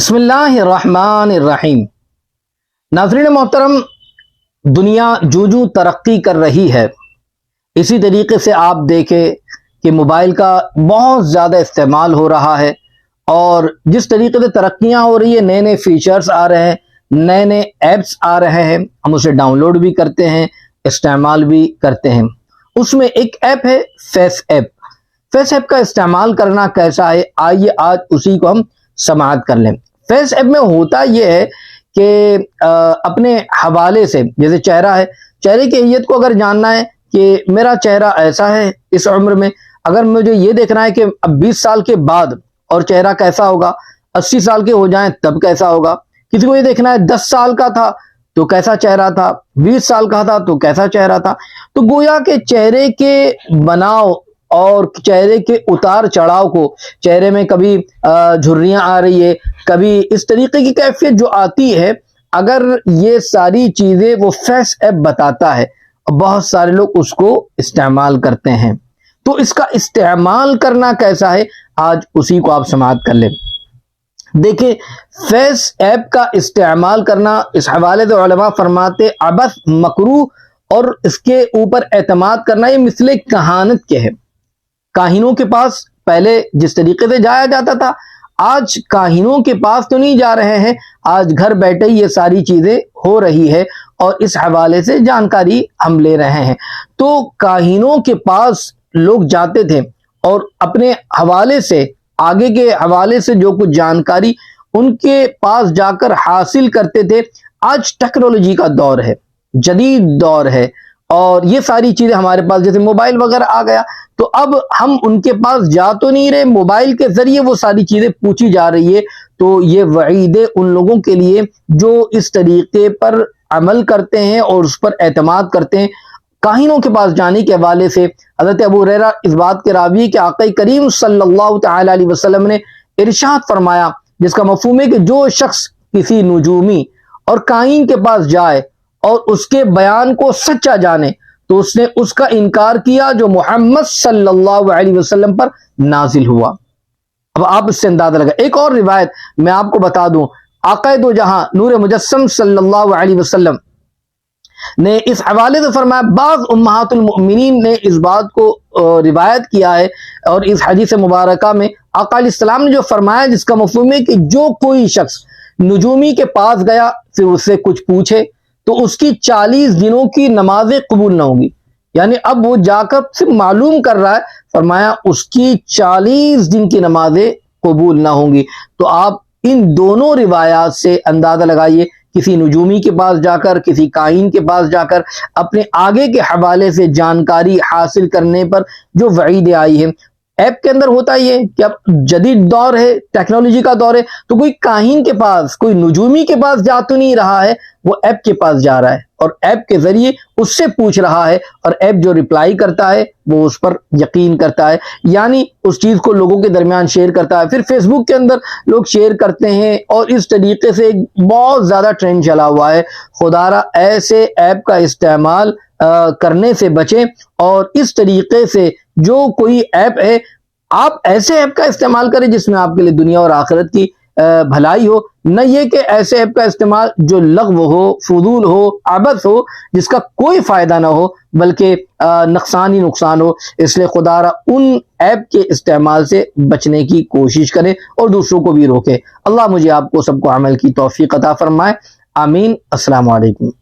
بسم اللہ الرحمن الرحیم۔ ناظرین محترم، دنیا جو ترقی کر رہی ہے، اسی طریقے سے آپ دیکھیں کہ موبائل کا بہت زیادہ استعمال ہو رہا ہے، اور جس طریقے سے ترقیاں ہو رہی ہے، نئے نئے فیچرز آ رہے ہیں، نئے نئے ایپس آ رہے ہیں، ہم اسے ڈاؤن لوڈ بھی کرتے ہیں، استعمال بھی کرتے ہیں۔ اس میں ایک ایپ ہے فیس ایپ۔ فیس ایپ کا استعمال کرنا کیسا ہے، آئیے آج اسی کو ہم سماعت کر لیں۔ فیس ایپ میں ہوتا یہ ہے کہ اپنے حوالے سے، جیسے چہرہ ہے، چہرے کی حیت کو اگر جاننا ہے کہ میرا چہرہ ایسا ہے اس عمر میں، اگر مجھے یہ دیکھنا ہے کہ اب 20 سال کے بعد اور چہرہ کیسا ہوگا، 80 سال کے ہو جائیں تب کیسا ہوگا، کسی کو یہ دیکھنا ہے 10 سال کا تھا تو کیسا چہرہ تھا، 20 سال کا تھا تو کیسا چہرہ تھا، تو گویا کہ چہرے کے بناؤ اور چہرے کے اتار چڑھاؤ کو، چہرے میں کبھی جھریاں آ رہی ہے، کبھی اس طریقے کی کیفیت جو آتی ہے، اگر یہ ساری چیزیں وہ فیس ایپ بتاتا ہے، بہت سارے لوگ اس کو استعمال کرتے ہیں۔ تو اس کا استعمال کرنا کیسا ہے، آج اسی کو آپ سماعت کر لیں۔ دیکھیں، فیس ایپ کا استعمال کرنا، اس حوالے سے علماء فرماتے عبث، مکروہ اور اس کے اوپر اعتماد کرنا یہ مثل کہانت کے ہے۔ کاہنوں کے پاس پہلے جس طریقے سے جایا جاتا تھا، آج کاہنوں کے پاس تو نہیں جا رہے ہیں، آج گھر بیٹھے یہ ساری چیزیں ہو رہی ہے اور اس حوالے سے جانکاری ہم لے رہے ہیں۔ تو کاہنوں کے پاس لوگ جاتے تھے اور اپنے حوالے سے، آگے کے حوالے سے جو کچھ جانکاری ان کے پاس جا کر حاصل کرتے تھے۔ آج ٹیکنالوجی کا دور ہے، جدید دور ہے، اور یہ ساری چیزیں ہمارے پاس، جیسے موبائل وغیرہ آ گیا، تو اب ہم ان کے پاس جا تو نہیں رہے، موبائل کے ذریعے وہ ساری چیزیں پوچھی جا رہی ہے۔ تو یہ وعید ہے ان لوگوں کے لیے جو اس طریقے پر عمل کرتے ہیں اور اس پر اعتماد کرتے ہیں۔ کاہنوں کے پاس جانے کے حوالے سے حضرت ابو ہریرہ اس بات کے راوی کہ آقا کریم صلی اللہ تعالی علیہ وسلم نے ارشاد فرمایا، جس کا مفہوم ہے کہ جو شخص کسی نجومی اور کاہن کے پاس جائے اور اس کے بیان کو سچا جانے، تو اس نے اس کا انکار کیا جو محمد صلی اللہ علیہ وسلم پر نازل ہوا۔ اب آپ اس سے اندازہ لگا۔ ایک اور روایت میں آپ کو بتا دوں، آقا دو جہاں نور مجسم صلی اللہ علیہ وسلم نے اس حوالے سے فرمایا، بعض امہات المؤمنین نے اس بات کو روایت کیا ہے، اور اس حدیث مبارکہ میں آقا علیہ السلام نے جو فرمایا، جس کا مفہوم ہے کہ جو کوئی شخص نجومی کے پاس گیا پھر اس سے کچھ پوچھے تو اس کی 40 دنوں کی نمازیں قبول نہ ہوں گی۔ یعنی اب وہ جا کر صرف معلوم کر رہا ہے، فرمایا اس کی 40 دن کی نمازیں قبول نہ ہوں گی۔ تو آپ ان دونوں روایات سے اندازہ لگائیے، کسی نجومی کے پاس جا کر، کسی کاہن کے پاس جا کر اپنے آگے کے حوالے سے جانکاری حاصل کرنے پر جو وعیدیں آئی ہیں۔ ایپ کے اندر ہوتا یہ کہ اب جدید دور ہے، ٹیکنالوجی کا دور ہے، تو کوئی کاہن کے پاس، کوئی نجومی کے پاس جا تو نہیں رہا ہے، وہ ایپ کے پاس جا رہا ہے اور ایپ کے ذریعے اس سے پوچھ رہا ہے، اور ایپ جو رپلائی کرتا ہے وہ اس پر یقین کرتا ہے، یعنی اس چیز کو لوگوں کے درمیان شیئر کرتا ہے۔ پھر فیس بک کے اندر لوگ شیئر کرتے ہیں، اور اس طریقے سے بہت زیادہ ٹرینڈ چلا ہوا ہے۔ خدا را ایسے ایپ کا استعمال کرنے سے بچیں، اور اس طریقے سے جو کوئی ایپ ہے، آپ ایسے ایپ کا استعمال کریں جس میں آپ کے لیے دنیا اور آخرت کی بھلائی ہو، نہ یہ کہ ایسے ایپ کا استعمال جو لغو ہو، فضول ہو، عبث ہو، جس کا کوئی فائدہ نہ ہو بلکہ نقصان ہی نقصان ہو۔ اس لیے خدا را ان ایپ کے استعمال سے بچنے کی کوشش کریں اور دوسروں کو بھی روکیں۔ اللہ مجھے آپ کو سب کو عمل کی توفیق عطا فرمائے، آمین۔ السلام علیکم۔